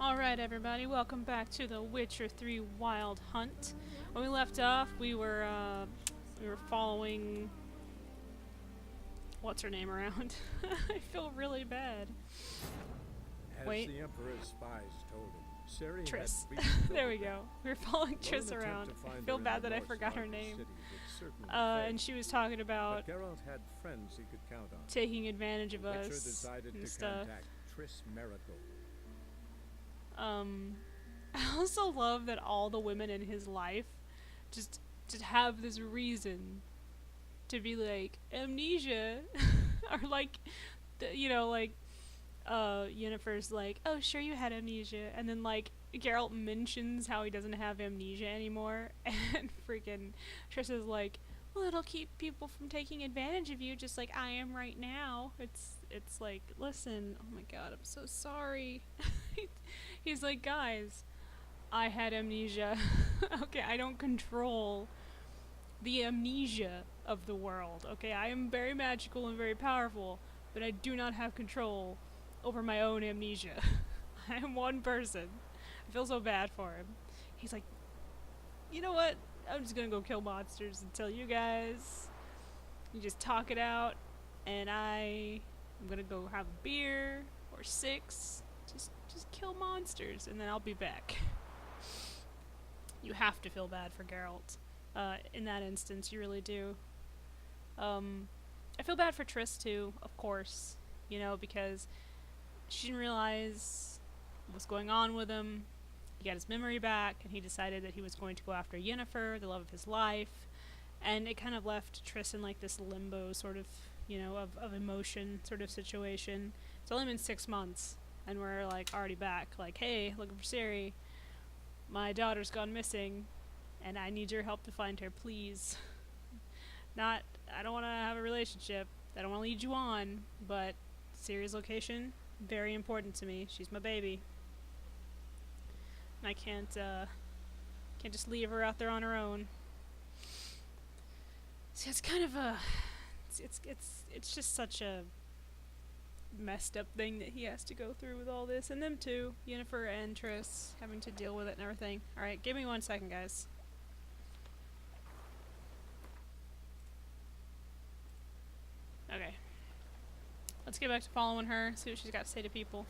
Alright everybody, welcome back to the Witcher 3 Wild Hunt. When we left off, we were following... what's her name around? I feel really bad. As Wait. the Emperor's spies told him, Ciri Triss. had breached There we over go. We were following One Triss attempt around. to find I her feel in bad the that I north forgot her side of the name. city would certainly And fail, she was talking about but Geralt had friends he could count on. taking advantage of The Witcher us decided and to stuff. contact Triss Merigold. I also love that all the women in his life just have this reason to be like amnesia or like Yennefer's like, oh sure you had amnesia, and then like Geralt mentions how he doesn't have amnesia anymore and freaking Triss is like, well it'll keep people from taking advantage of you just like I am right now. It's like, listen, oh my god, I'm so sorry. He's like, guys, I had amnesia. Okay, I don't control the amnesia of the world. Okay, I am very magical and very powerful, but I do not have control over my own amnesia. I am one person. I feel so bad for him. He's like, you know what? I'm just gonna go kill monsters until you guys, you just talk it out, and I'm gonna go have a beer or six. Just kill monsters, and then I'll be back. You have to feel bad for Geralt. In that instance, you really do. I feel bad for Triss too, of course. You know, because she didn't realize what's going on with him. He got his memory back, and he decided that he was going to go after Yennefer, the love of his life. And it kind of left Triss in like this limbo sort of, of emotion sort of situation. It's only been 6 months. And we're like already back, like, hey, looking for Ciri. My daughter's gone missing, and I need your help to find her, please. I don't want to have a relationship. I don't want to lead you on, but Ciri's location, very important to me. She's my baby. And I can't just leave her out there on her own. See, it's kind of a, it's just such a messed up thing that he has to go through with all this, and them too, Yennefer and Triss, having to deal with it and everything. Alright, give me 1 second, guys. Okay. Let's get back to following her, see what she's got to say to people.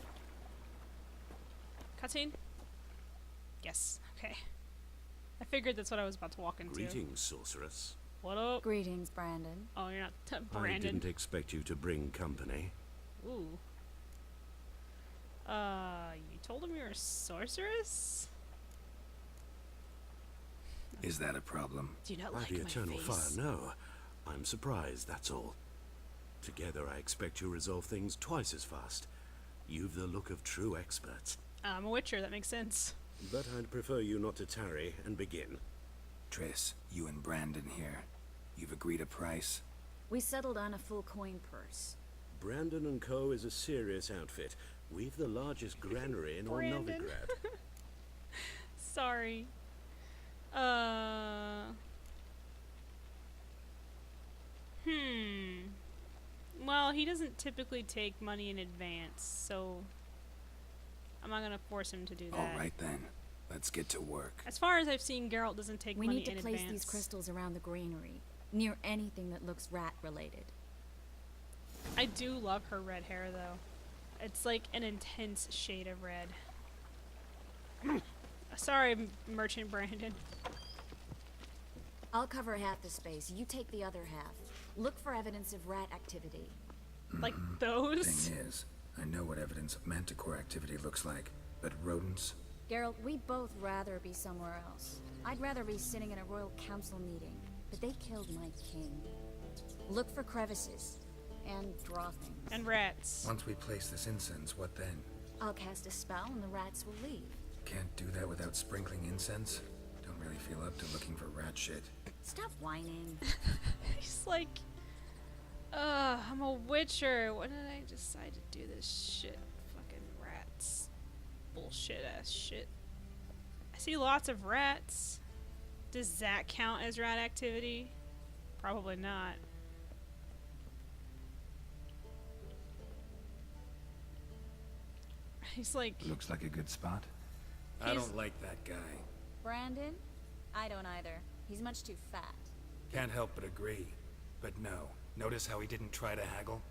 Cutscene? Yes, okay. I figured that's what I was about to walk into. Greetings, sorceress. What up? Greetings, Brandon. Oh, you're not I Brandon. didn't expect you to bring company. Ooh. You told him you were a sorceress? Is that a problem? Do you not By like the my eternal face? fire, no. I'm surprised, that's all. Together I expect you resolve things twice as fast. You've the look of true experts. I'm a witcher, that makes sense. But I'd prefer you not to tarry and begin. Triss, you and Brandon here. You've agreed a price? We settled on a full coin purse. Brandon and Co. is a serious outfit. We've the largest granary in all Brandon. Novigrad. Sorry. Well, he doesn't typically take money in advance, so I'm not gonna force him to do that. All right then. Let's get to work. As far as I've seen, Geralt doesn't take We money need to in place advance. these crystals around the granary, near anything that looks rat-related. I do love her red hair, though. It's like an intense shade of red. Sorry, Merchant Brandon. I'll cover half the space, you take the other half. Look for evidence of rat activity. Like those? Thing is, I know what evidence of manticore activity looks like, but rodents? Geralt, we'd both rather be somewhere else. I'd rather be sitting in a royal council meeting, but they killed my king. Look for crevices, and draw things. And rats. Once we place this incense, what then? I'll cast a spell and the rats will leave. Can't do that without sprinkling incense? Don't really feel up to looking for rat shit. Stop whining. He's like, I'm a witcher. When did I decide to do this shit? Fucking rats. Bullshit ass shit. I see lots of rats. Does that count as rat activity? Probably not. He's like, Looks like a good spot. I He's- don't like that guy. Brandon? I don't either. He's much too fat. Can't help but agree. But no. Notice how he didn't try to haggle?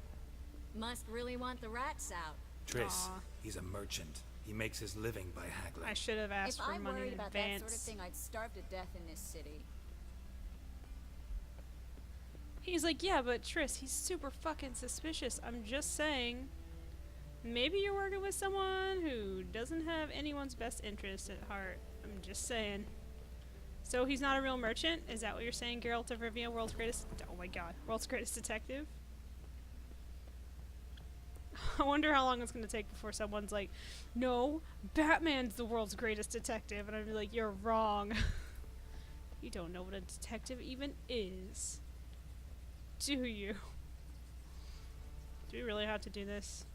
Must really want the rats out. Triss, Aw. he's a merchant. He makes his living by haggling. I should have asked If for I money worried in about that advance. sort of thing, I'd starve to death in this city. He's like, yeah, but Triss, he's super fucking suspicious. I'm just saying. Maybe you're working with someone who doesn't have anyone's best interest at heart. I'm just saying. So he's not a real merchant? Is that what you're saying, Geralt of Rivia, world's greatest... Oh my god. World's greatest detective? I wonder how long it's going to take before someone's like, no, Batman's the world's greatest detective. And I'd be like, you're wrong. You don't know what a detective even is. Do you? Do we really have to do this?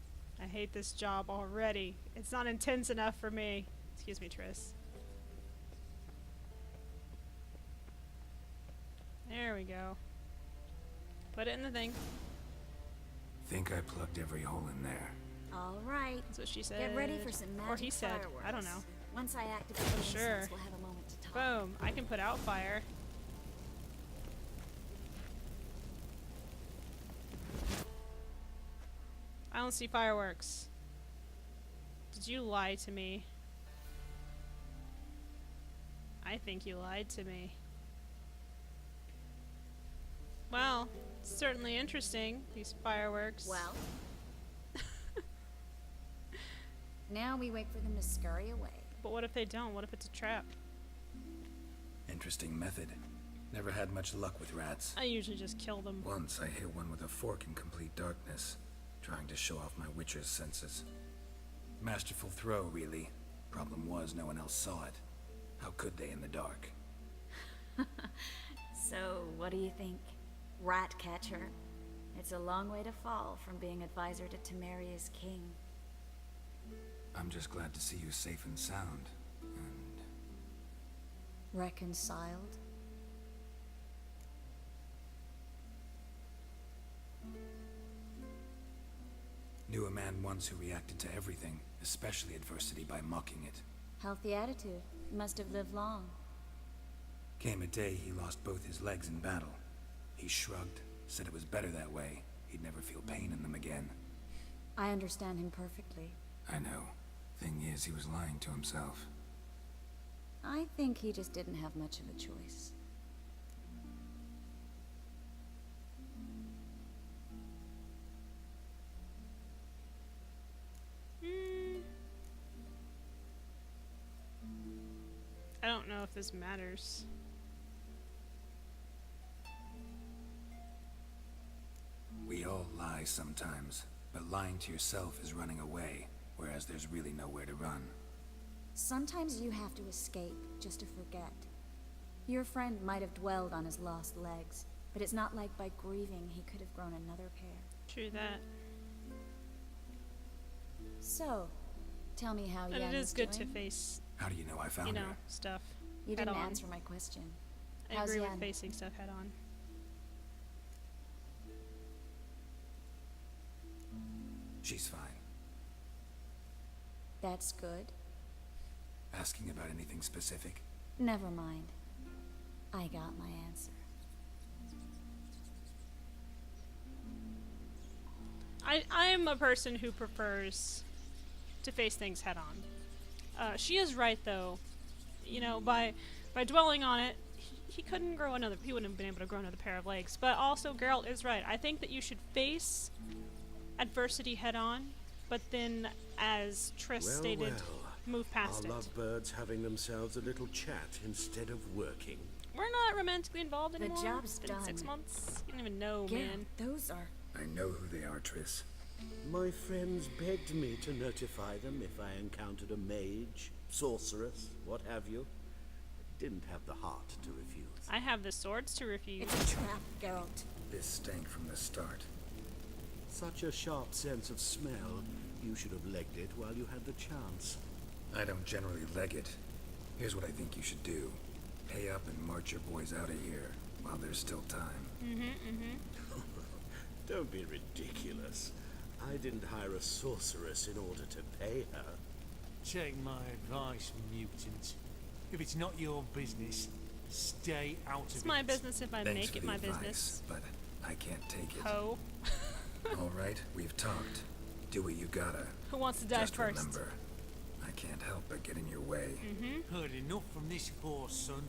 I hate this job already. It's not intense enough for me. Excuse me, Triss. There we go. Put it in the thing. Think I plugged every hole in there. All right. That's what she said. Get ready for some magic Or he said. fireworks. I don't know. Once I activate the Sure. incense, we'll have a moment to talk. Boom. I can put out fire. I don't see fireworks. Did you lie to me? I think you lied to me. Well, it's certainly interesting, these fireworks. Well. Now we wait for them to scurry away. But what if they don't? What if it's a trap? Interesting method. Never had much luck with rats. I usually just kill them. Once I hit one with a fork in complete darkness, trying to show off my witcher's senses. Masterful throw, really. Problem was, no one else saw it. How could they in the dark? So, what do you think? Rat catcher? It's a long way to fall from being advisor to Temeria's king. I'm just glad to see you safe and sound. And Reconciled? knew a man once who reacted to everything, especially adversity, by mocking it. Healthy attitude. Must have lived long. Came a day he lost both his legs in battle. He shrugged, said it was better that way. He'd never feel pain in them again. I understand him perfectly. I know. Thing is, he was lying to himself. I think he just didn't have much of a choice. I don't know if this matters. We all lie sometimes, but lying to yourself is running away, whereas there's really nowhere to run. Sometimes you have to escape just to forget. Your friend might have dwelled on his lost legs, but it's not like by grieving he could have grown another pair. True that. So, tell me how And Yen it is good to doing? face, How do you know I found you know, her? stuff. You head didn't on. answer my question. I How's agree Yen? with facing stuff head on. She's fine. That's good. Asking about anything specific? Never mind. I got my answer. I'm a person who prefers to face things head on. She is right though. You know, by dwelling on it, he couldn't grow another. He wouldn't have been able to grow another pair of legs. But also, Geralt is right. I think that you should face adversity head on, but then, as Triss stated, move past Our it. lovebirds having themselves a little chat instead of working. We're not romantically involved The anymore. job's It's been 6 done. months. You don't even know, Yeah, man. those are... I know who they are, Triss. My friends begged me to notify them if I encountered a mage, sorceress, what have you. I didn't have the heart to refuse. I have the swords to refuse. It's a trap, Geralt. This stank from the start. Such a sharp sense of smell. You should have legged it while you had the chance. I don't generally leg it. Here's what I think you should do. Pay up and march your boys out of here while there's still time. Don't be ridiculous. I didn't hire a sorceress in order to pay her. Take my advice, mutant. If it's not your business, stay out of it. It's my business if I Thanks make for it the my advice, business. but I can't take it. Ho. All right, we've talked. Do what you gotta. Who wants to die Just first? remember, I can't help but get in your way. Heard enough from this poor son.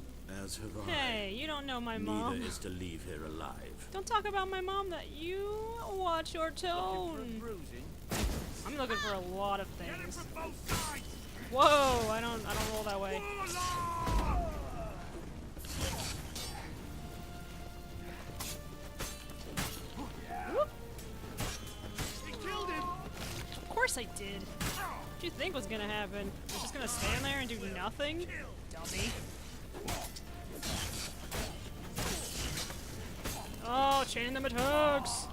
As have I. Hey, you don't know my mom. Neither is to leave here alive. Don't talk about my mom that you watch your tone. I'm looking for a lot of things. Whoa, I don't roll that way. Whoop. Of course I did. What do you think was gonna happen? I'm just gonna stand there and do nothing? Dummy. Oh, chain them attacks!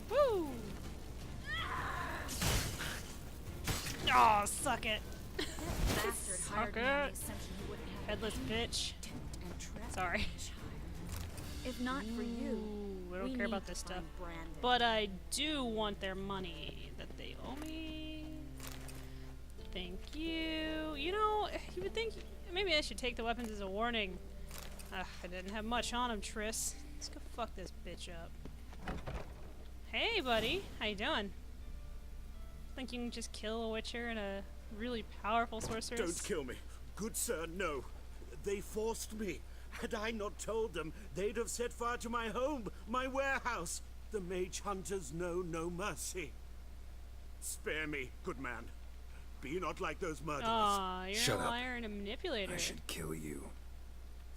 Woo! Oh, suck it! Bastard hired me on it. the assumption he wouldn't have Headless bitch. and trap Sorry. If not for you, Ooh, I don't we care need about to this stuff. find Brandon. But I do want their money that they owe me. Thank you. You know, you would think maybe I should take the weapons as a warning. Ugh, I didn't have much on him, Triss. Let's go fuck this bitch up. Hey, buddy. How you doing? Think you can just kill a witcher and a really powerful sorceress? Don't kill me. Good sir, no. They forced me. Had I not told them, they'd have set fire to my home, my warehouse. The mage hunters know no mercy. Spare me, good man. Be not like those murderers. Aw, you're Shut a up. liar and a manipulator. I should kill you.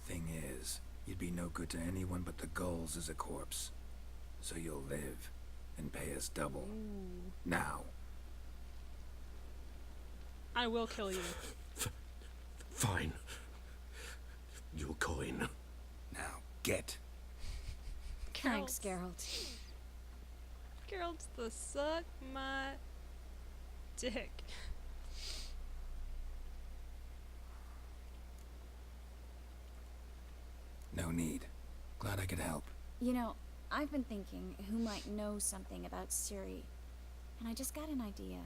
Thing is, you'd be no good to anyone but the gulls as a corpse. So you'll live and pay us double. Now. I will kill you. Fine. Your coin. Now, get. Thanks, Geralt. Geralt's the suck my dick. No need. Glad I could help. You know, I've been thinking who might know something about Ciri, and I just got an idea.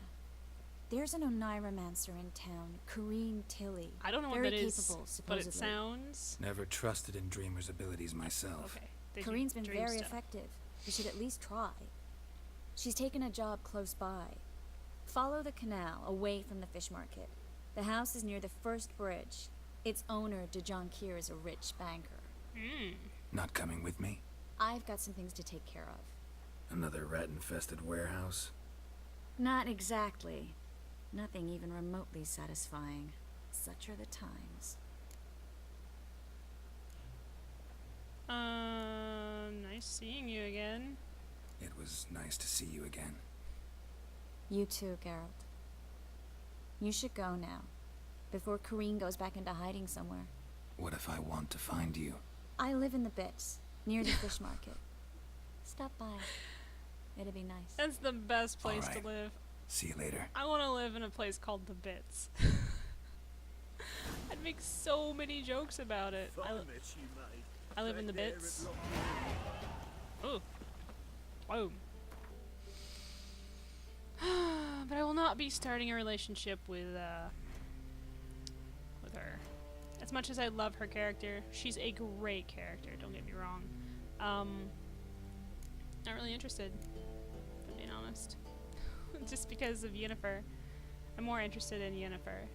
There's an Oneiromancer in town, Kareen Tilly. I don't know what Very that is, capable, but supposedly. it sounds Never trusted in Dreamer's abilities myself. okay. They do Kareen's been dream very stuff. effective. You should at least try. She's taken a job close by. Follow the canal away from the fish market. The house is near the first bridge. Its owner, Dejon Kier, is a rich banker. Not coming with me? I've got some things to take care of. Another rat-infested warehouse? Not exactly. Nothing even remotely satisfying. Such are the times. Nice seeing you again. It was nice to see you again. You too, Geralt. You should go now, before Kareen goes back into hiding somewhere. What if I want to find you? I live in the Bits, near the fish market. Stop by. It'd be nice. That's the best place Alright. to live. See you later. I want to live in a place called the Bits. I'd make so many jokes about it. I live in the Bits. Ooh. Boom. But I will not be starting a relationship with her. As much as I love her character, she's a great character, don't get me wrong. Not really interested, if I'm being honest. Just because of Yennefer. I'm more interested in Yennefer.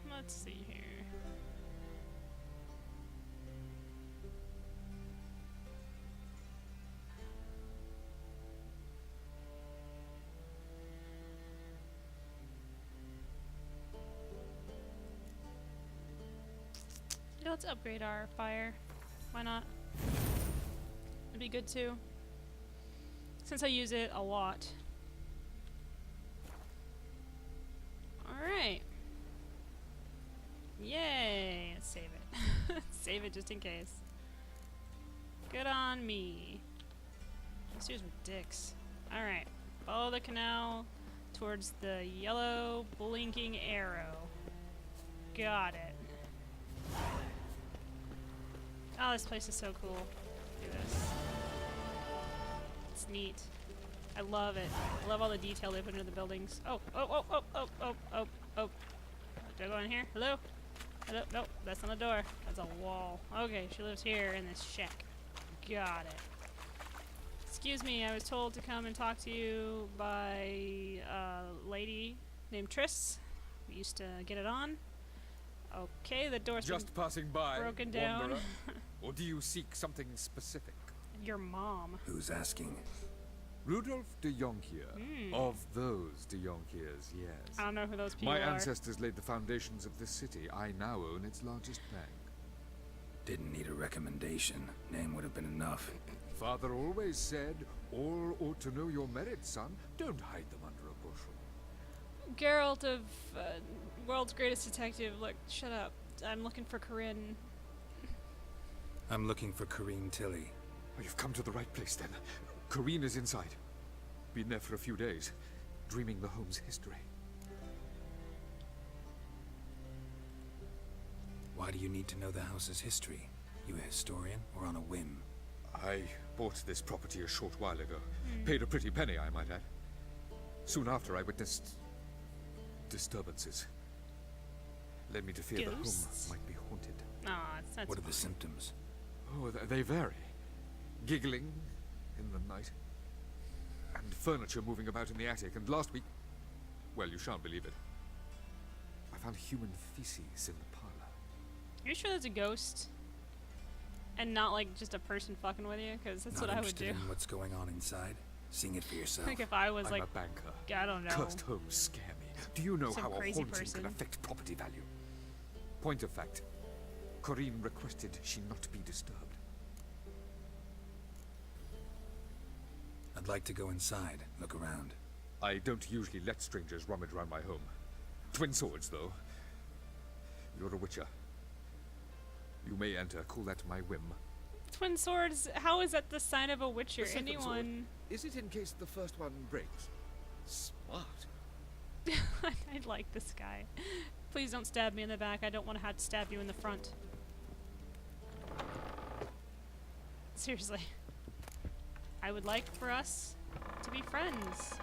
Let's see here. Yeah, let's upgrade our fire. Why not? It'd be good too. Since I use it a lot. Alright. Yay! Let's save it. Save it just in case. Good on me. These dudes are dicks. Alright. Follow the canal towards the yellow blinking arrow. Got it. Oh, this place is so cool. Look at this. It's neat. I love it. I love all the detail they put into the buildings. Oh, oh, oh, oh, oh, oh, oh, oh. Do I go in here? Hello? Hello? Nope, that's not a door. That's a wall. Okay, she lives here in this shack. Got it. Excuse me, I was told to come and talk to you by a lady named Triss. We used to get it on. Okay, the door's Just passing by, broken down. wanderer? Or do you seek something specific? Your mom. Who's asking? Rudolf de Jonkier. Of those de Jonkiers, yes. I don't know who those people My are. ancestors laid the foundations of this city. I now own its largest bank. Didn't need a recommendation. Name would have been enough. Father always said, all ought to know your merits, son. Don't hide them under a bushel. Geralt of World's Greatest Detective. Look, shut up. I'm looking for Corinne. I'm looking for Corrine Tilly. Oh, you've come to the right place, then. Corrine is inside. Been there for a few days, dreaming the home's history. Why do you need to know the house's history? You a historian or on a whim? I bought this property a short while ago. Paid a pretty penny, I might add. Soon after, I witnessed disturbances. Led me to fear the Ghosts? home might be haunted. Aw, that's What are the fine. symptoms? Oh, they vary. Giggling in the night. And furniture moving about in the attic. And last week, well, you shan't believe it, I found human feces in the parlor. Are you sure that's a ghost? And not like just a person fucking with you? Because that's Not what I would interested do. in what's going on inside? Seeing it for yourself. Like if I was I'm like, a banker. I don't know. Cursed homes scare me. Do you know Some how a crazy haunting person. can affect property value? Point of fact, Corrine requested she not be disturbed. I'd like to go inside, look around. I don't usually let strangers rummage around my home. Twin swords, though. You're a witcher. You may enter, call that my whim. Twin swords, how is that the sign of a witcher? The second Anyone... Is it in case the first one breaks? Smart. I like this guy. Please don't stab me in the back. I don't want to have to stab you in the front. Seriously. I would like for us to be friends.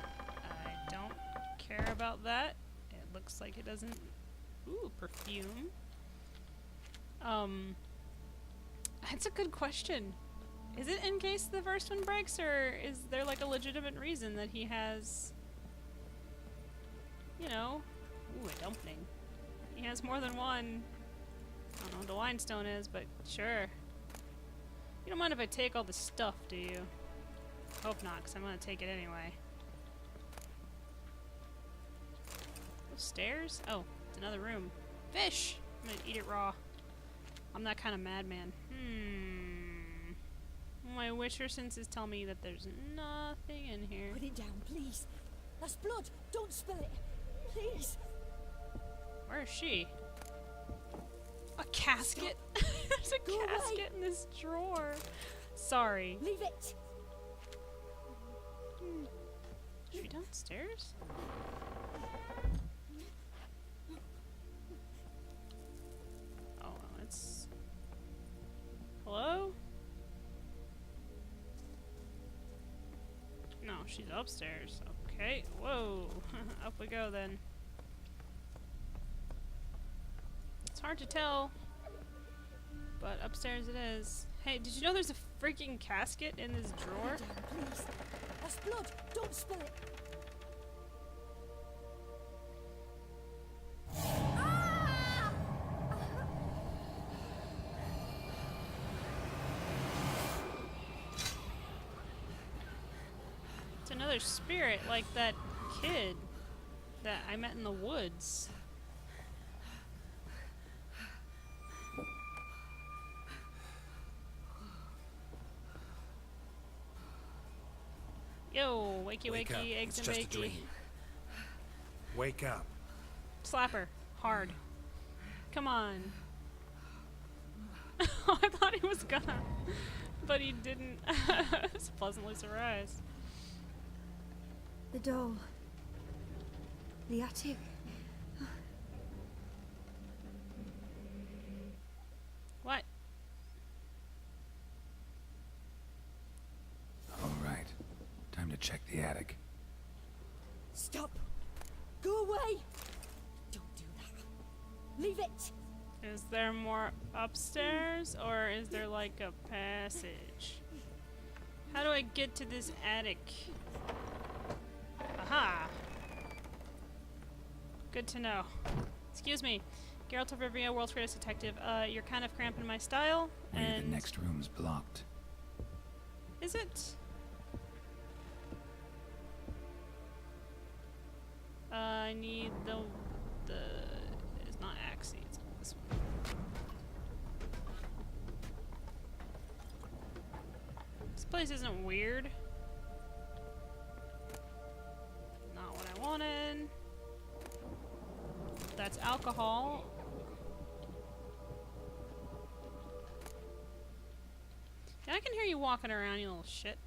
I don't care about that. It looks like it doesn't... Ooh, perfume. That's a good question. Is it in case the first one breaks, or is there like a legitimate reason that he has... You know... Ooh, a dumpling. He has more than one. I don't know what the wine stone is, but sure. You don't mind if I take all the stuff, do you? Hope not, because I'm going to take it anyway. Those stairs? Oh, it's another room. Fish! I'm going to eat it raw. I'm that kind of madman. My witcher senses tell me that there's nothing in here. Put it down, please. That's blood. Don't spill it. Please. Where is she? A casket? There's a Go away. casket in this drawer. Sorry. Leave it. Is she downstairs? Oh, it's... Hello? No, she's upstairs. Okay, whoa. Up we go then. It's hard to tell, but upstairs it is. Hey, did you know there's a freaking casket in this drawer? Put it down, please. That's blood. Don't spill it. It's another spirit, like that kid that I met in the woods. Yo, wakey Wake up. wakey, eggs It's and just a bakey. dream. Wake up. Slap her. Hard. Come on. Oh, I thought he was gonna. But he didn't. I was pleasantly surprised. The doll. The attic. What? All right. Time to check the attic. Stop! Go away! Don't do that. Leave it! Is there more upstairs, or is there like a passage? How do I get to this attic? Aha! Good to know. Excuse me. Geralt of Rivia, world's greatest detective. You're kind of cramping my style, Maybe and... the next room's blocked. Is it? I need the... It's not Axie, it's this one. This place isn't weird. Not what I wanted. That's alcohol. Yeah, I can hear you walking around, you little shit.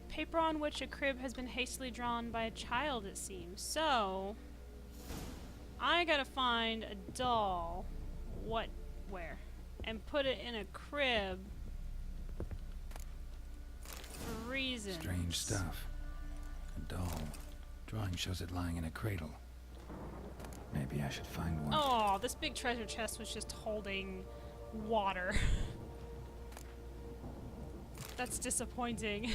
Paper on which a crib has been hastily drawn by a child, it seems. So, I gotta find a doll. Where? And put it in a crib. For reasons. Strange stuff. A doll. Drawing shows it lying in a cradle. Maybe I should find one. Oh, this big treasure chest was just holding water. That's disappointing.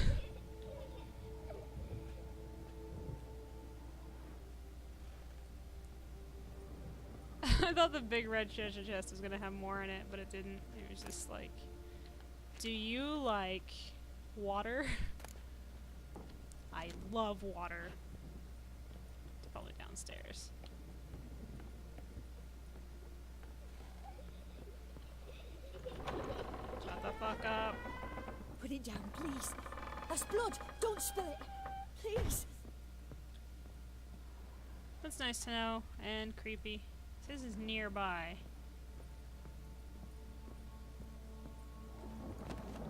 I thought the big red treasure chest was gonna have more in it, but it didn't. It was just like, do you like water? I love water. It's probably downstairs. Shut the fuck up. Put it down, please. That's blood. Don't spill it. Please. That's nice to know, and creepy. This is nearby.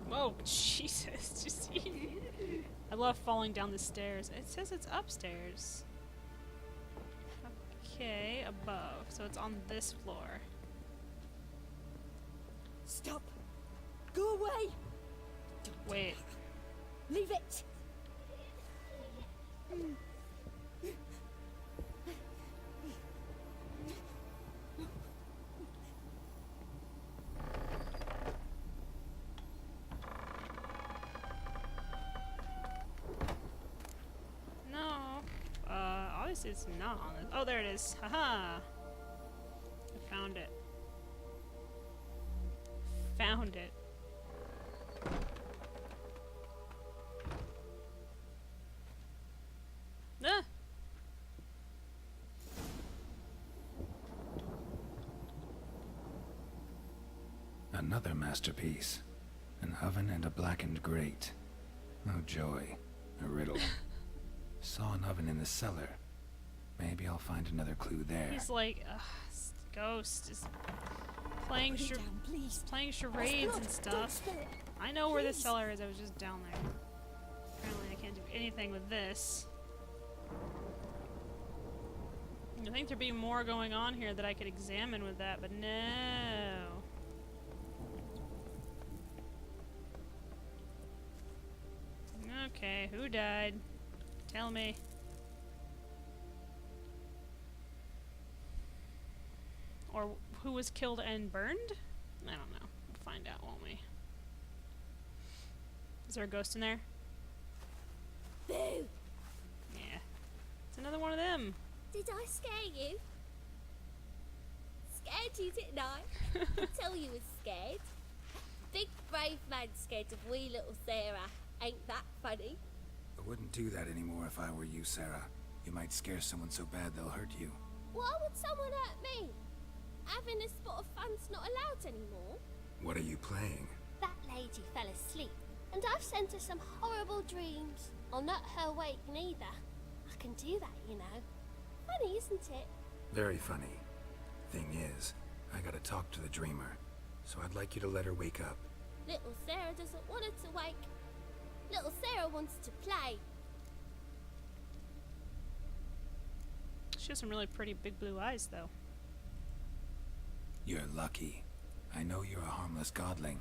Whoa, Jesus. Just I love falling down the stairs. It says it's upstairs. Okay, above. So it's on this floor. Stop. Go away. Don't do Wait. that. Leave it. No. Obviously it's not on this. Oh, there it is. Haha. I found it. Found it. Ah! Another masterpiece. An oven and a blackened grate. Oh joy. A riddle. Saw an oven in the cellar. Maybe I'll find another clue there. He's like, Ghost is playing Put it down, please. playing That's charades blood. and Don't stuff. spill it. I know where the Please. cellar is. I was just down there. Apparently, I can't do anything with this. I think there'd be more going on here that I could examine with that, but no. Okay, who died? Tell me. Or who was killed and burned? I don't know. We'll find out, won't we? Is there a ghost in there? Boo. Yeah. It's another one of them. Did I scare you? Scared you, didn't I? I tell you was scared. Big brave man scared of wee little Sarah. Ain't that funny? I wouldn't do that anymore if I were you, Sarah. You might scare someone so bad they'll hurt you. Why would someone hurt me? Having a spot of fun's not allowed anymore. What are you playing? That lady fell asleep, and I've sent her some horrible dreams. I'll not her wake neither. I can do that, you know. Funny, isn't it? Very funny. Thing is, I gotta talk to the dreamer, so I'd like you to let her wake up. Little Sarah doesn't want her to wake. Little Sarah wants to play. She has some really pretty big blue eyes, though. You're lucky. I know you're a harmless godling,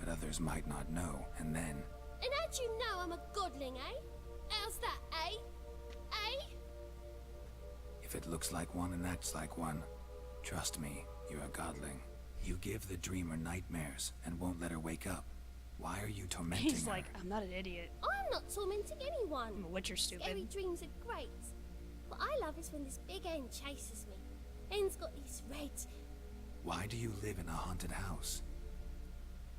but others might not know, and then... And how'd you know I'm a godling, eh? How's that, eh? Eh? If it looks like one and acts like one, trust me, you're a godling. You give the dreamer nightmares and won't let her wake up. Why are you tormenting He's her? like, I'm not an idiot. I'm not tormenting anyone. I'm a Witcher, Scary stupid. dreams are great. What I love is when this big hen chases me. Hen's got these red... Why do you live in a haunted house?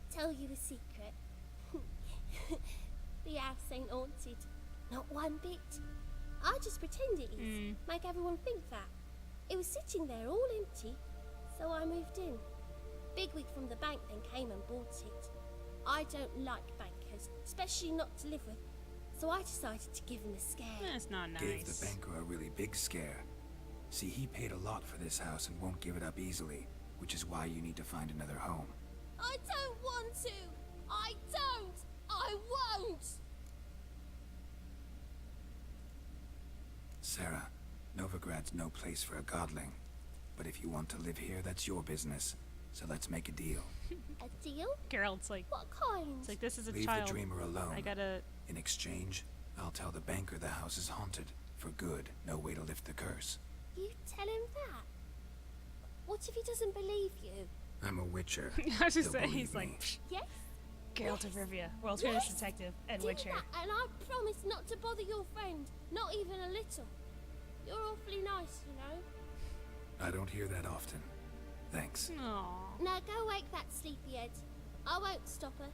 Tell you a secret. The house ain't haunted. Not one bit. I just pretend it is. Make everyone think that. It was sitting there all empty, so I moved in. Bigwig from the bank then came and bought it. I don't like bankers, especially not to live with, so I decided to give him a scare. That's not nice. Gave the banker a really big scare. See, he paid a lot for this house and won't give it up easily, which is why you need to find another home. I don't want to! I don't! I won't! Sarah, Novigrad's no place for a godling. But if you want to live here, that's your business. So let's make a deal. A deal? Geralt's like, What kind? it's like, this is a Leave child. the dreamer alone. I gotta... In exchange, I'll tell the banker the house is haunted. For good, no way to lift the curse. You tell him that? What if he doesn't believe you? I'm a witcher. I was just He'll saying, believe he's like, me. Psh, Yes? Geralt of Rivia, world's greatest detective, and Do Witcher. that, and I promise not to bother your friend. Not even a little. You're awfully nice, you know. I don't hear that often. Thanks. Aww. Now go wake that sleepyhead. I won't stop her.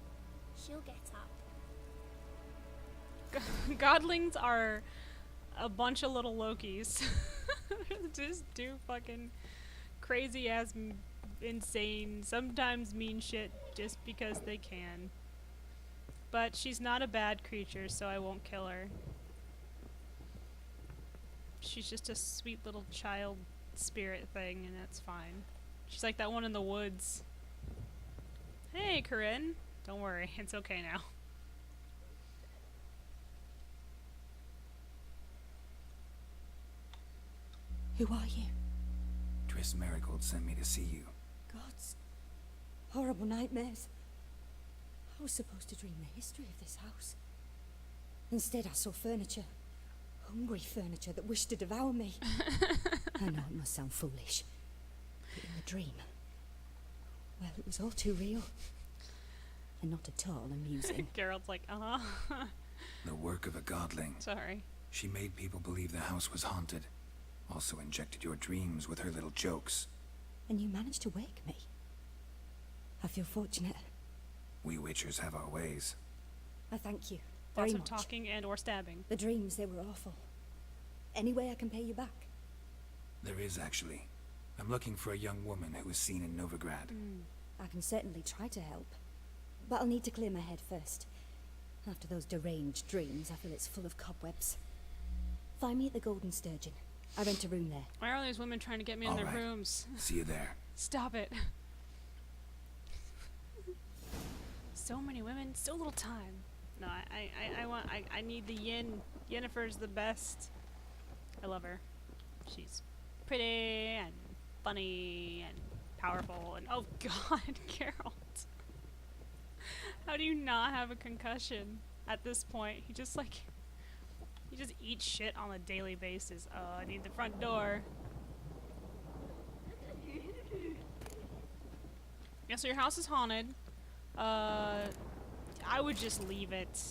She'll get up. Godlings are a bunch of little Lokis. Just do fucking crazy ass, insane, sometimes mean shit just because they can. But she's not a bad creature, so I won't kill her. She's just a sweet little child spirit thing, and that's fine. She's like that one in the woods. Hey, Corinne. Don't worry, it's okay now. Who are you? Triss Marigold sent me to see you. Gods. Horrible nightmares. I was supposed to dream the history of this house. Instead, I saw furniture. Hungry furniture that wished to devour me. I know it must sound foolish. But in the dream, well, it was all too real. And not at all amusing. Geralt's like, uh-huh. The work of a godling. Sorry. She made people believe the house was haunted. Also injected your dreams with her little jokes. And you managed to wake me. I feel fortunate. We witchers have our ways. I thank you Lots very of much. talking and or stabbing. The dreams, they were awful. Any way I can pay you back? There is, actually. I'm looking for a young woman who was seen in Novigrad. I can certainly try to help. But I'll need to clear my head first. After those deranged dreams, I feel it's full of cobwebs. Find me at the Golden Sturgeon. I rent a room there. Why are all these women trying to get me in All their right. rooms? See you there. Stop it. So many women, so little time. No, I need the Yen. Yennefer's the best. I love her. She's pretty and funny and powerful and oh god, Geralt. How do you not have a concussion at this point? He just eats shit on a daily basis. Oh, I need the front door. Yeah, so your house is haunted. I would just leave it.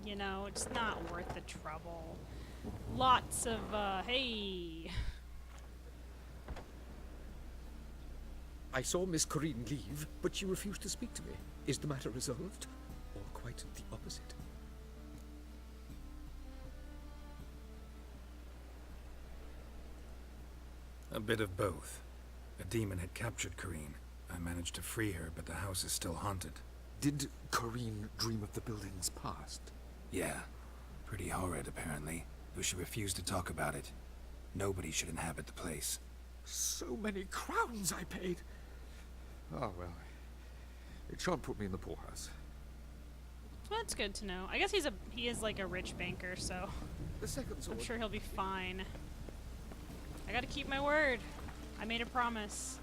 You know, it's not worth the trouble. Lots of, hey. I saw Miss Corinne leave, but she refused to speak to me. Is the matter resolved? Or quite the opposite? A bit of both. A demon had captured Corinne. I managed to free her, but the house is still haunted. Did Corinne dream of the building's past? Yeah. Pretty horrid, apparently, though she refused to talk about it. Nobody should inhabit the place. So many crowns I paid! Ah, well. It shan't put me in the poorhouse. Well, that's good to know. I guess he is like a rich banker, so The second sword. I'm sure he'll be fine. I gotta keep my word. I made a promise.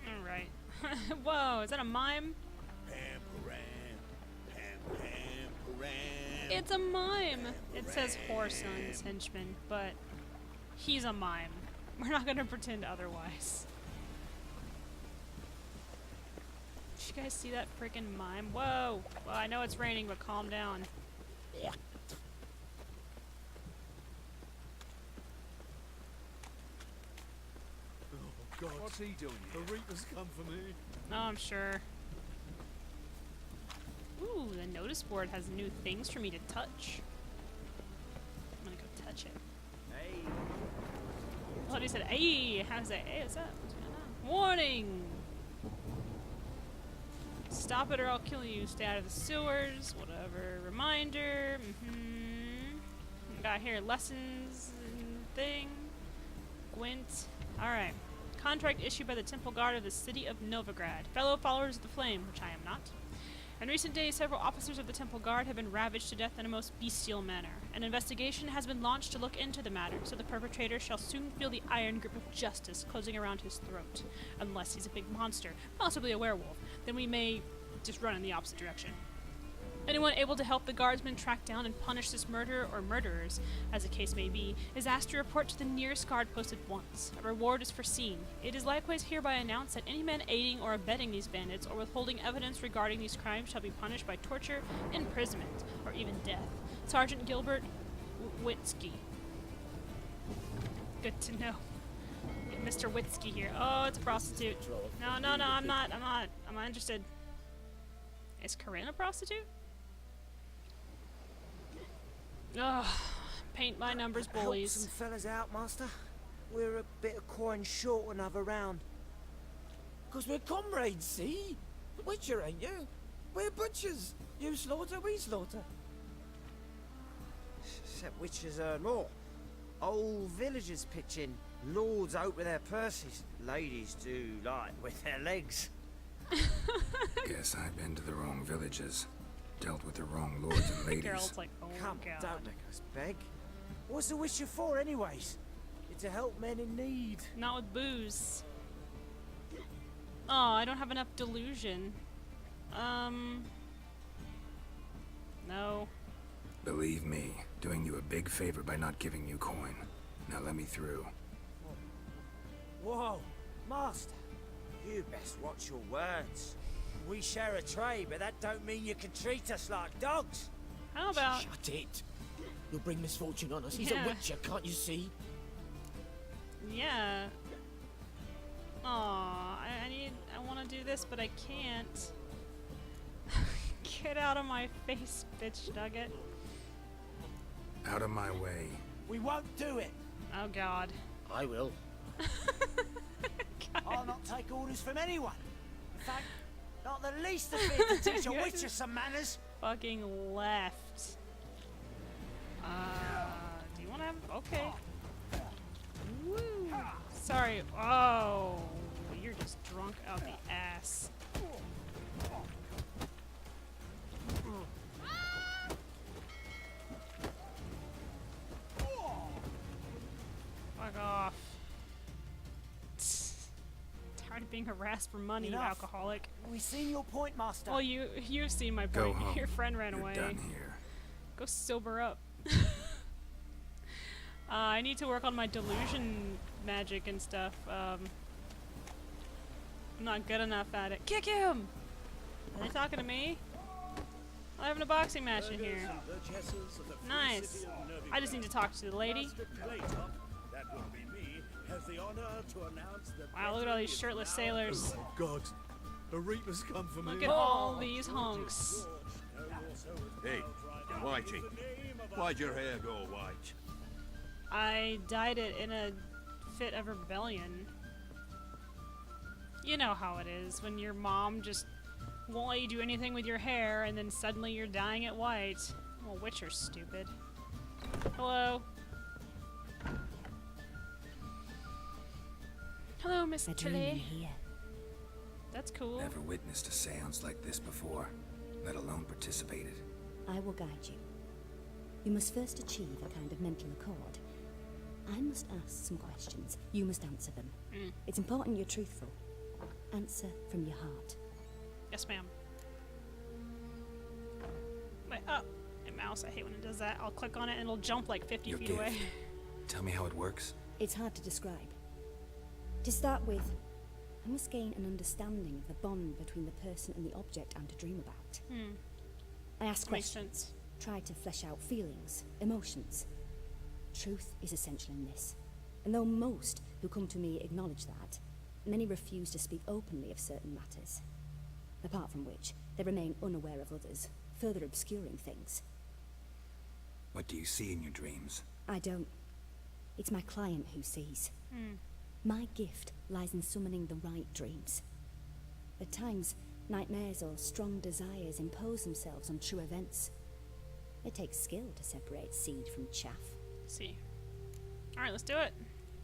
Alright. Whoa, is that a mime? It's a mime! It says horse on his henchman, but he's a mime. We're not gonna pretend otherwise. Did you guys see that freaking mime? Whoa! Well, I know it's raining, but calm down. Oh, God. What's he doing here? The Reaper's come for me. Oh, I'm sure. Ooh, the notice board has new things for me to touch. I'm gonna go touch it. Hey. I thought he said, hey! How's that? Hey, what's up? What's going on? Warning! Stop it or I'll kill you. Stay out of the sewers. Whatever. Reminder. Got here lessons and thing. Gwent. Alright. Contract issued by the Temple Guard of the City of Novigrad. Fellow followers of the Flame, which I am not. In recent days, several officers of the Temple Guard have been ravaged to death in a most bestial manner. An investigation has been launched to look into the matter, so the perpetrator shall soon feel the iron grip of justice closing around his throat. Unless he's a big monster, possibly a werewolf, then we may just run in the opposite direction. Anyone able to help the guardsmen track down and punish this murderer or murderers, as the case may be, is asked to report to the nearest guard post at once. A reward is foreseen. It is likewise hereby announced that any man aiding or abetting these bandits or withholding evidence regarding these crimes shall be punished by torture, imprisonment, or even death. Sergeant Gilbert Witzke. Good to know. Mr. Witzke here. Oh, it's a prostitute. No, I'm not interested. Is Corinne a prostitute? Ugh, paint by numbers bullies. Help some fellas out, master. We're a bit of coin short another round. 'Cause we're comrades, see? Witcher, ain't you? We're butchers. You slaughter, we slaughter. Except witches earn more. Old villagers pitch in. Lords out with their purses. Ladies do like with their legs. Guess I've been to the wrong villages. Dealt with the wrong lords and ladies. Girl's like, oh Come, god. don't make us beg. What's a witcher for, anyways? It's to help men in need. Not with booze. Oh, I don't have enough delusion. No. Believe me, doing you a big favor by not giving you coin. Now let me through. Whoa, master. You best watch your words. We share a trade, but that don't mean you can treat us like dogs. How about... Shut it. You'll bring misfortune on us. He's Yeah. a witcher, can't you see? Yeah. Aw, I want to do this, but I can't. Get out of my face, bitch nugget. Out of my way. We won't do it. Oh god. I will. I'll not take orders from anyone. In fact, not the least of it to teach a witcher some manners. Fucking left. Do you want to have... Okay. Woo. Sorry. Oh, you're just drunk out the ass. Fuck off. Tired of being harassed for money, you Enough. alcoholic. We seen your point, master. Well, you've seen my Go point. home. Your friend ran You're away. done here. Go sober up. I need to work on my delusion magic and stuff. I'm not good enough at it. Kick him! Are they talking to me? I'm having a boxing match in here. Nice. I just need to talk to the lady. That will be me, has the honor to announce that... Wow, look at all these shirtless sailors. Oh, God. The Reaper's come for me. Look at all these hunks. Hey, Whitey, why'd your hair go white? I dyed it in a fit of rebellion. You know how it is when your mom just won't let you do anything with your hair and then suddenly you're dyeing it white. Well, Witcher's stupid. Hello. Hello, Miss They're dreaming Tilly. here. That's cool. Never witnessed a seance like this before, let alone participated. I will guide you. You must first achieve a kind of mental accord. I must ask some questions. You must answer them. It's important you're truthful. Answer from your heart. Yes, ma'am. Wait, oh, my mouse. I hate when it does that. I'll click on it and it'll jump like 50 Your feet gift. away. Tell me how it works. It's hard to describe. To start with, I must gain an understanding of the bond between the person and the object I'm to dream about. I ask Makes questions. sense. Try to flesh out feelings, emotions. Truth is essential in this. And though most who come to me acknowledge that, many refuse to speak openly of certain matters. Apart from which, they remain unaware of others, further obscuring things. What do you see in your dreams? I don't. It's my client who sees. My gift lies in summoning the right dreams. At times, nightmares or strong desires impose themselves on true events. It takes skill to separate seed from chaff. See. Alright, let's do it.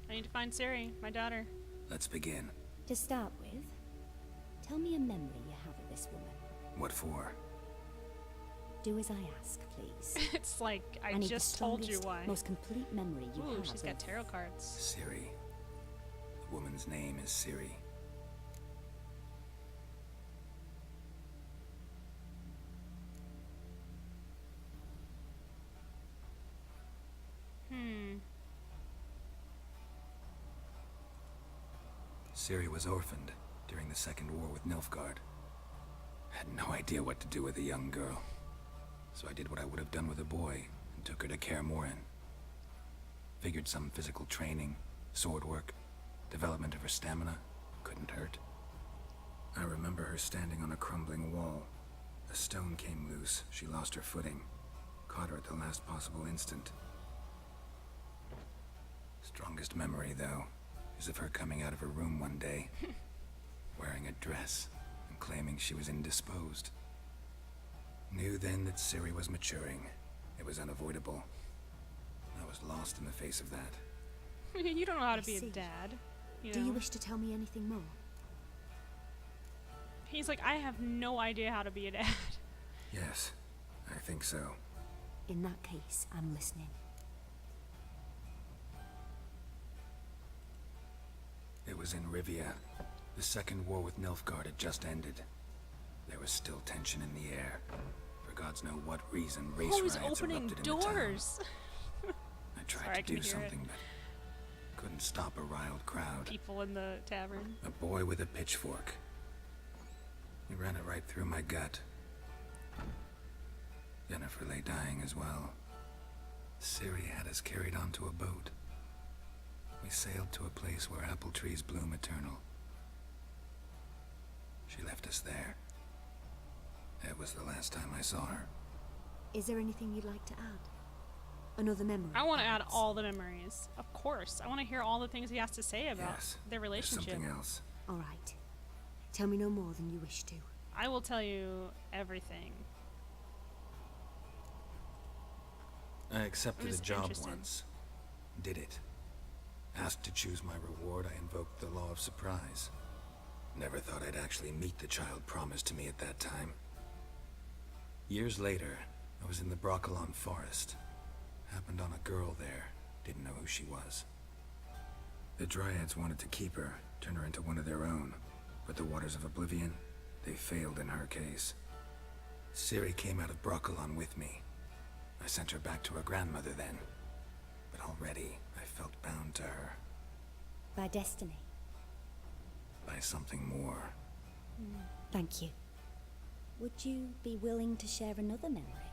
I need to find Siri, my daughter. Let's begin. To start with, tell me a memory you have of this woman. What for? Do as I ask, please. It's like, I need the just told you strongest, why. most complete memory you Ooh, have. she's got of- tarot cards. Siri. The woman's name is Siri. Siri was orphaned during the Second War with Nilfgaard. Had no idea what to do with a young girl. So I did what I would have done with a boy and took her to Kaer Morhen. Figured some physical training, sword work, development of her stamina couldn't hurt. I remember her standing on a crumbling wall. A stone came loose. She lost her footing. Caught her at the last possible instant. Strongest memory, though, is of her coming out of her room one day, wearing a dress and claiming she was indisposed. Knew then that Siri was maturing. It was unavoidable. I was lost in the face of that. You don't know how to I be a see. dad. You Do know? you wish to tell me anything more? He's like, I have no idea how to be a dad. Yes, I think so. In that case, I'm listening. It was in Rivia. The Second War with Nilfgaard had just ended. There was still tension in the air. For gods know what reason, race Who's riots opening erupted in the town. doors? I tried Sorry, I to can do hear it. something, but couldn't stop a riled crowd. People in the tavern. A boy with a pitchfork. He ran it right through my gut. Yennefer lay dying as well. Ciri had us carried onto a boat. We sailed to a place where apple trees bloom eternal. She left us there. It was the last time I saw her. Is there anything you'd like to add? Another memory? I want to add perhaps? all the memories. Of course. I want to hear all the things he has to say about Yes, their there's relationship. something else. All right. Tell me no more than you wish to. I will tell you everything. I accepted I'm a just job interested. once. Did it. Asked to choose my reward, I invoked the law of surprise. Never thought I'd actually meet the child promised to me at that time. Years later, I was in the Broccolon forest. Happened on a girl there. Didn't know who she was. The Dryads wanted to keep her, turn her into one of their own. But the Waters of Oblivion, they failed in her case. Ciri came out of Broccolon with me. I sent her back to her grandmother then. But already, I felt bound to her. By destiny. By something more. Thank you. Would you be willing to share another memory?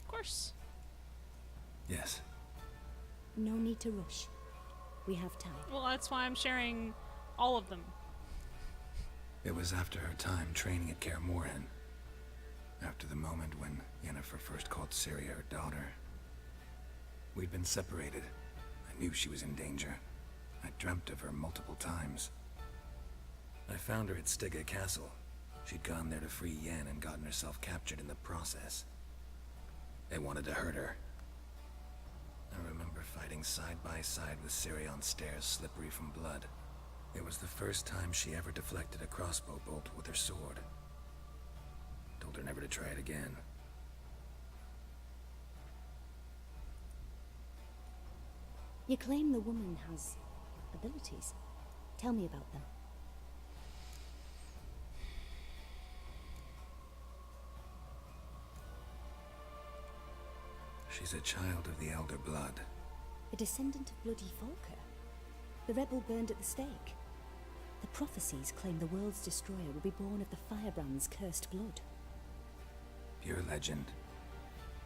Of course. Yes. No need to rush. We have time. Well, that's why I'm sharing all of them. It was after her time training at Kaer Morhen. After the moment when Yennefer first called Ciri her daughter. We'd been separated. I knew she was in danger. I dreamt of her multiple times. I found her at Stygga Castle. She'd gone there to free Yen and gotten herself captured in the process. They wanted to hurt her. fighting side by side with Ciri on stairs slippery from blood. It was the first time she ever deflected a crossbow bolt with her sword. Told her never to try it again. You claim the woman has abilities. Tell me about them. She's a child of the Elder Blood. A descendant of Bloody Volker. The rebel burned at the stake. The prophecies claim the world's destroyer will be born of the Firebrand's cursed blood. Pure legend.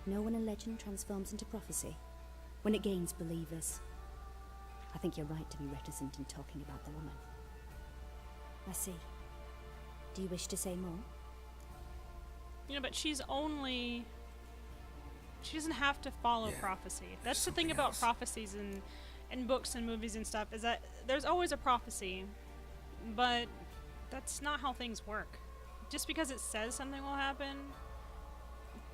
Know when a legend transforms into prophecy? When it gains believers. I think you're right to be reticent in talking about the woman. I see. Do you wish to say more? You know, but she's only... She doesn't have to follow prophecy. That's the thing about prophecies in books and movies and stuff, is that there's always a prophecy, but that's not how things work. Just because it says something will happen,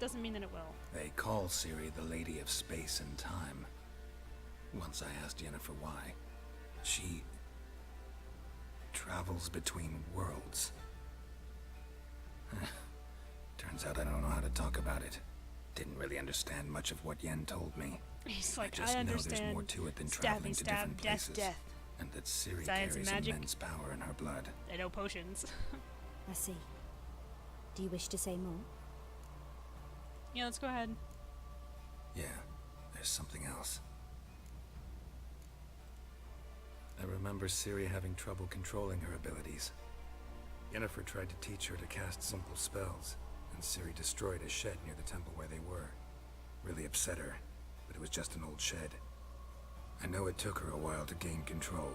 doesn't mean that it will. They call Ciri the Lady of Space and Time. Once I asked Yennefer why. She travels between worlds. Turns out I don't know how to talk about it. Didn't really understand much of what Yen told me. He's like, I just know understand. there's more to it than Stabby, traveling to stab, different death, places. death. And that Ciri Science and carries magic. immense power in her blood. I know potions. I see. Do you wish to say more? Yeah, let's go ahead. Yeah, there's something else. I remember Ciri having trouble controlling her abilities. Yennefer tried to teach her to cast simple spells, and Ciri destroyed a shed near the temple where they were. Really upset her, but it was just an old shed. I know it took her a while to gain control,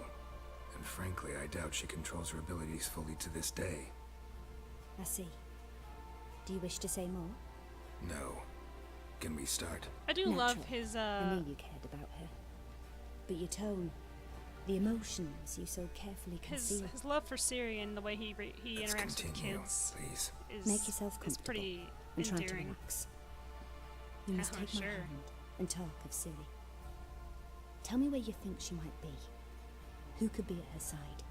and frankly, I doubt she controls her abilities fully to this day. I see. Do you wish to say more? No. Can we start? I do love his, I knew you cared about her. But your tone, the emotions you so carefully conceal. His love for Ciri and the way he Let's interacts with continue, kids please. Make yourself comfortable is pretty and try to endearing. relax. You must Oh, take my sure. hand and talk of Ciri. Tell me where you think she might be. Who could be at her side?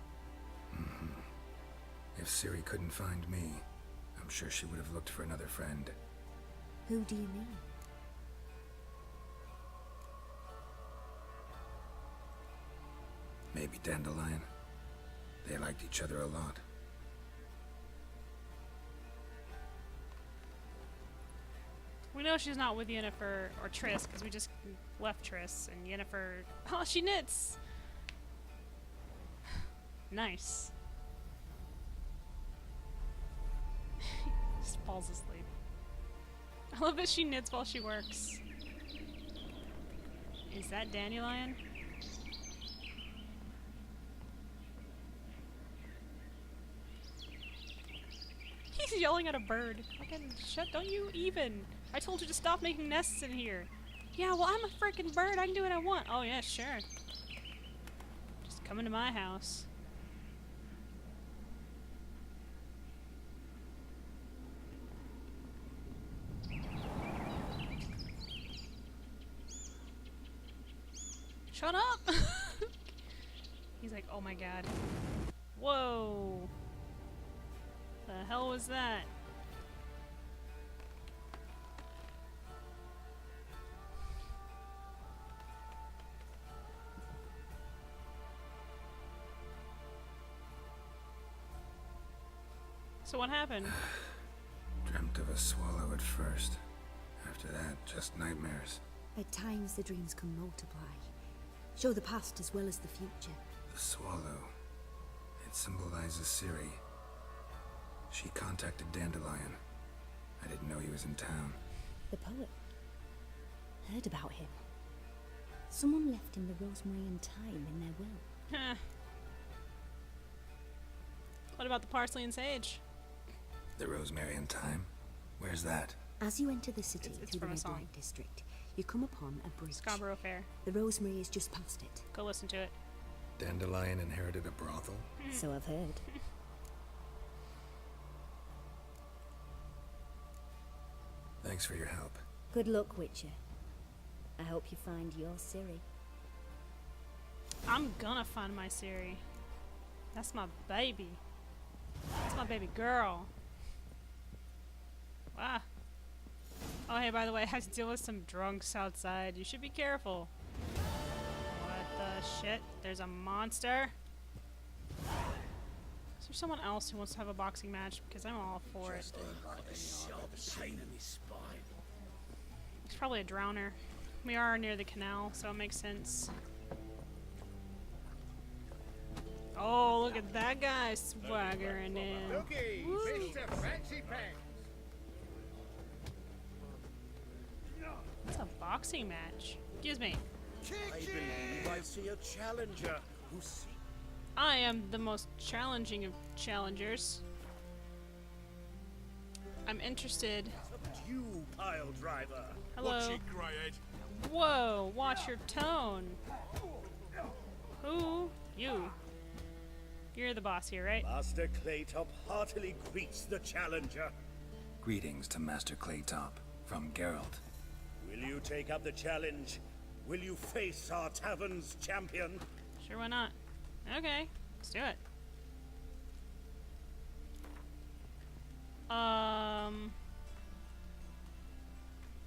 If Ciri couldn't find me, I'm sure she would have looked for another friend. Who do you mean? Maybe Dandelion. They liked each other a lot. We know she's not with Yennefer or Triss because we just left Triss and Yennefer. Oh, she knits. Nice. Just falls asleep. I love that she knits while she works. Is that Dandelion? He's yelling at a bird. Fucking shut, don't you even. I told you to stop making nests in here. Yeah, well, I'm a freaking bird. I can do what I want. Oh, yeah, sure. Just come into my house. Shut up! He's like, oh my god. Whoa. The hell was that? So what happened? Dreamt of a swallow at first. After that, just nightmares. At times the dreams can multiply. Show the past as well as the future. The swallow. It symbolizes Ciri. She contacted Dandelion. I didn't know he was in town. The poet. Heard about him. Someone left him the rosemary and thyme in their will. What about the parsley and sage? The rosemary and thyme? Where's that? As you enter the city It's through the from a Red song. Light District, you come upon a bridge. Scarborough Fair. The rosemary is just past it. Go listen to it. Dandelion inherited a brothel? So I've heard. Thanks for your help. Good luck, Witcher. I hope you find your Ciri. I'm gonna find my Siri. That's my baby. That's my baby girl. Ah. Oh, hey, by the way, I have to deal with some drunks outside. You should be careful. What the shit? There's a monster. Is there someone else who wants to have a boxing match? Because I'm all for it. He's probably a drowner. We are near the canal, so it makes sense. Oh, look at that guy swaggering in. Okay, Mr. Fancy Pants. It's a boxing match. Excuse me. I believe I see a challenger who seeks. I am the most challenging of challengers. I'm interested. You pile driver. Hello. Watch it, Greyhead. Whoa, watch your tone. Who? You. You're the boss here, right? Master Claytop heartily greets the challenger. Greetings to Master Claytop from Geralt. Will you take up the challenge? Will you face our tavern's champion? Sure, why not? Okay, let's do it.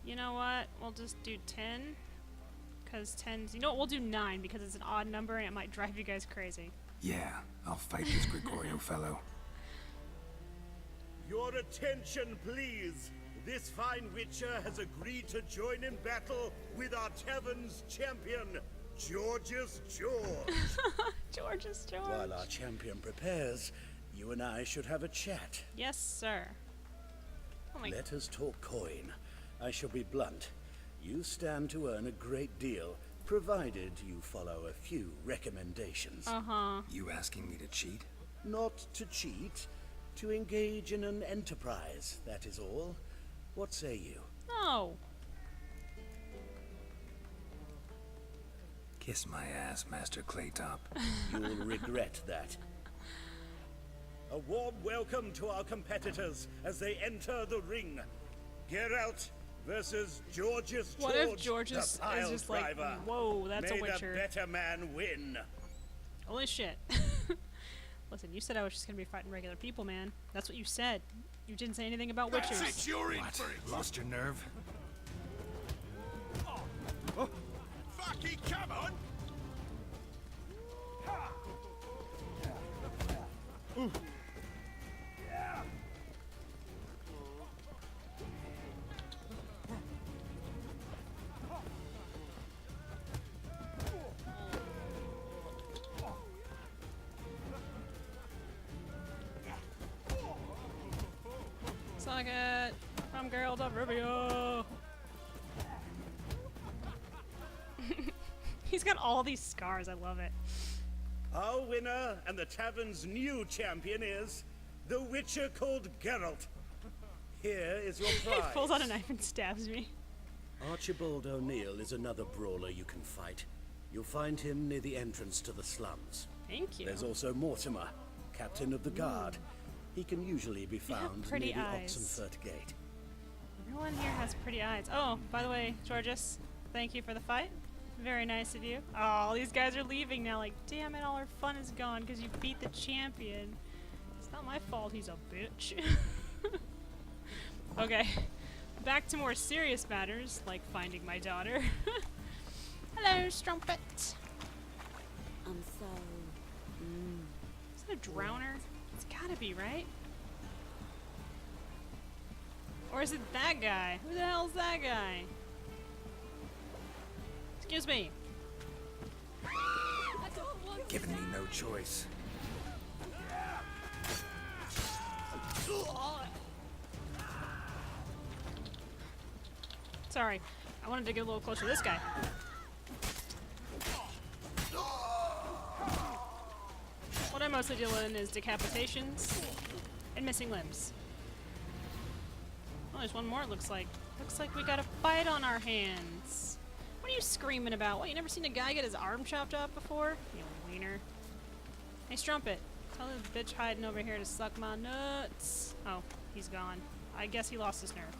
You know what? We'll just do 10. Because 10's... You know what? We'll do 9 because it's an odd number and it might drive you guys crazy. Yeah, I'll fight this Gregorio fellow. Your attention, please. This fine witcher has agreed to join in battle with our tavern's champion, George's George. George's George. While our champion prepares, you and I should have a chat. Yes, sir. Oh my... Let us talk coin. I shall be blunt. You stand to earn a great deal, provided you follow a few recommendations. Uh-huh. You asking me to cheat? Not to cheat, to engage in an enterprise, that is all. What say you? No. Kiss my ass, Master Claytop. You'll regret that. A warm welcome to our competitors as they enter the ring. Geralt versus George's George. What if George's the pile is just driver. like, whoa, that's May a witcher. the better man win. Holy shit. Listen, you said I was just gonna be fighting regular people, man. That's what you said. You didn't say anything about witchers. That's it, you're in What? for it. Lost your nerve? Oh. Fucky, come on! Ooh. Suck it! From Geralt of Rivia! He's got all these scars, I love it. Our winner and the tavern's new champion is the witcher called Geralt. Here is your prize. He pulls out a knife and stabs me. Archibald O'Neill is another brawler you can fight. You'll find him near the entrance to the slums. Thank you. There's also Mortimer, captain of the guard. He can usually be found near pretty the eyes. Oxenfurt Gate. Everyone here has pretty eyes. Oh, by the way, Georges, thank you for the fight. Very nice of you. Oh, these guys are leaving now. Like, damn it, all our fun is gone because you beat the champion. It's not my fault he's a bitch. Okay, back to more serious matters, like finding my daughter. Hello, Strumpet. I'm so... Is that a drowner? It's gotta be, right? Or is it that guy? Who the hell's that guy? Excuse me. Giving me no choice. Sorry, I wanted to get a little closer to this guy. What I mostly deal in is decapitations and missing limbs. Oh, there's one more, it looks like. Looks like we got a fight on our hands. What are you screaming about? What, you never seen a guy get his arm chopped off before? You wiener. Hey, Strumpet, tell the bitch hiding over here to suck my nuts. Oh, he's gone. I guess he lost his nerve.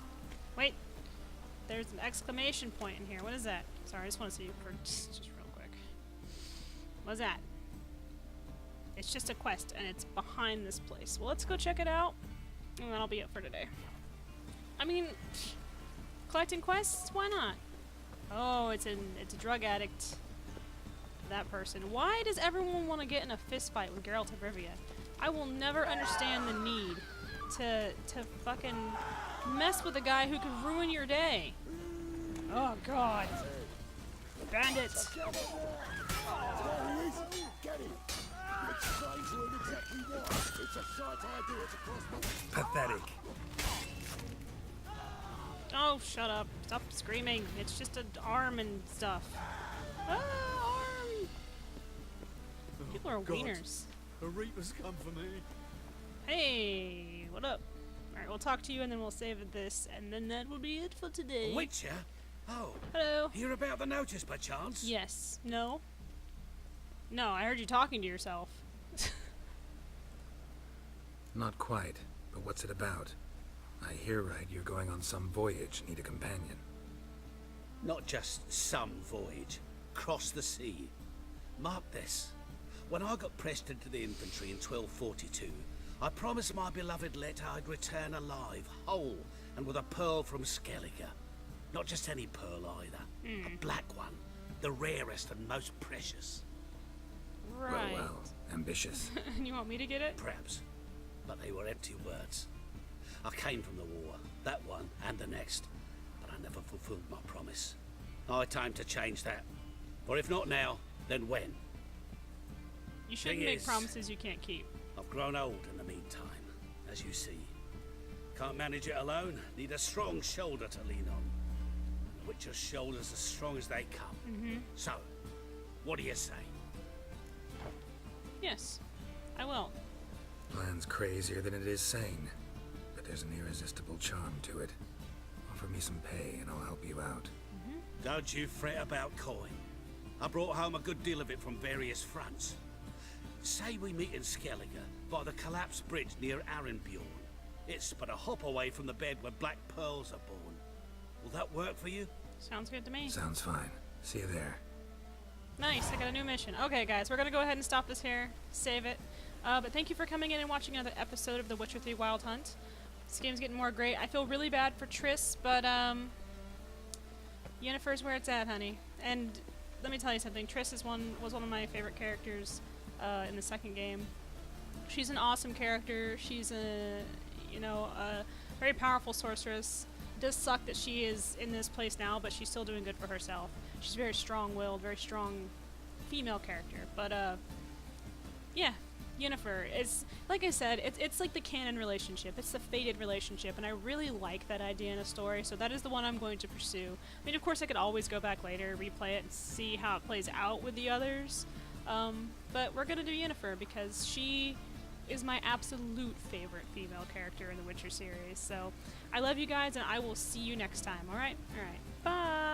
Wait, there's an exclamation point in here. What is that? Sorry, I just want to see you for just real quick. What's that? It's just a quest, and it's behind this place. Well, let's go check it out, and that'll be it for today. I mean, collecting quests? Why not? Oh, it's a drug addict. That person. Why does everyone want to get in a fist fight with Geralt of Rivia? I will never understand the need to fucking mess with a guy who could ruin your day. Oh god. Bandits. Pathetic. Oh, shut up. Stop screaming. It's just an arm and stuff. Ah, arm! People are wieners. A reaper's come for me. Hey, what up? Alright, we'll talk to you and then we'll save this, and then that will be it for today. Witcher? Oh. Hello. Hear about the notice by chance? Yes. No? No, I heard you talking to yourself. Not quite, but what's it about? I hear right you're going on some voyage, need a companion. Not just some voyage. Cross the sea. Mark this. When I got pressed into the infantry in 1242, I promised my beloved Letta I'd return alive, whole, and with a pearl from Skellige. Not just any pearl either. A black one. The rarest and most precious. Right. Well, ambitious. You want me to get it? Perhaps. But they were empty words. I came from the war, that one and the next, but I never fulfilled my promise. High time to change that. Or if not now, then when? You shouldn't make promises you can't keep. I've grown old in the meantime, as you see. Can't manage it alone, need a strong shoulder to lean on. The Witcher's shoulders as strong as they come. So, what do you say? Yes, I will. Plan's crazier than it is sane, but there's an irresistible charm to it. Offer me some pay and I'll help you out. Don't you fret about coin. I brought home a good deal of it from various fronts. Say we meet in Skellige, by the collapsed bridge near Arenbjorn. It's but a hop away from the bed where black pearls are born. Will that work for you? Sounds good to me. Sounds fine. See you there. Nice, I got a new mission. Okay, guys, we're gonna go ahead and stop this here, save it. But thank you for coming in and watching another episode of The Witcher 3 Wild Hunt. This game's getting more great. I feel really bad for Triss, but Yennefer's where it's at, honey. And let me tell you something. Triss was one of my favorite characters in the second game. She's an awesome character. She's a very powerful sorceress. It does suck that she is in this place now, but she's still doing good for herself. She's very strong-willed, very strong female character. But yeah. Yennefer is, like I said, it's like the canon relationship. It's the fated relationship, and I really like that idea in a story, so that is the one I'm going to pursue. I mean, of course, I could always go back later, replay it, and see how it plays out with the others, but we're going to do Yennefer because she is my absolute favorite female character in the Witcher series. So, I love you guys, and I will see you next time, alright? Alright, bye!